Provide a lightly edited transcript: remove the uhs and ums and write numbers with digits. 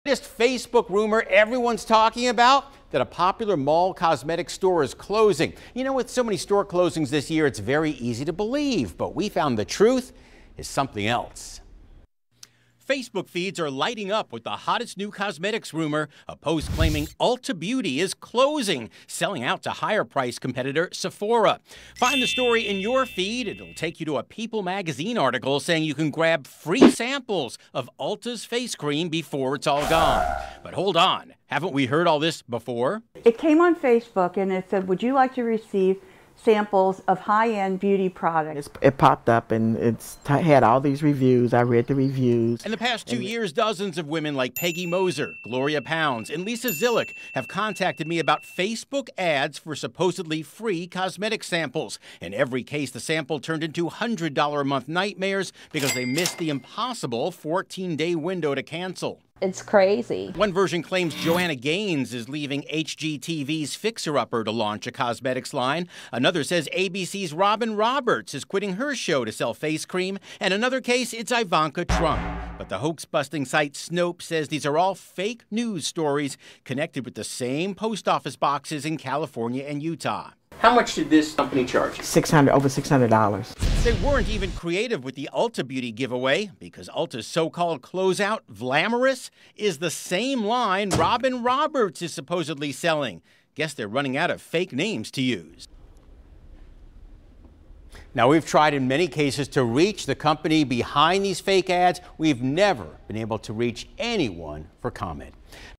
Latest Facebook rumor everyone's talking about, that a popular mall cosmetic store is closing. You know, with so many store closings this year, it's very easy to believe, but we found the truth is something else. Facebook feeds are lighting up with the hottest new cosmetics rumor, a post claiming Ulta Beauty is closing, selling out to higher price competitor Sephora. Find the story in your feed. It'll take you to a People magazine article saying you can grab free samples of Ulta's face cream before it's all gone. But hold on, haven't we heard all this before? It came on Facebook and it said, would you like to receive samples of high-end beauty products? It popped up and had all these reviews. I read the reviews. In the past 2 years, dozens of women like Peggy Moser, Gloria Pounds, and Lisa Zillick have contacted me about Facebook ads for supposedly free cosmetic samples. In every case, the sample turned into $100 a month nightmares because they missed the impossible 14-day window to cancel. It's crazy. One version claims Joanna Gaines is leaving HGTV's Fixer Upper to launch a cosmetics line. Another says ABC's Robin Roberts is quitting her show to sell face cream. And another case, it's Ivanka Trump. But the hoax-busting site Snopes says these are all fake news stories connected with the same post office boxes in California and Utah. How much did this company charge? Over $600. They weren't even creative with the Ulta Beauty giveaway because Ulta's so-called closeout, Glamorous, is the same line Robin Roberts is supposedly selling. Guess they're running out of fake names to use. Now, we've tried in many cases to reach the company behind these fake ads. We've never been able to reach anyone for comment.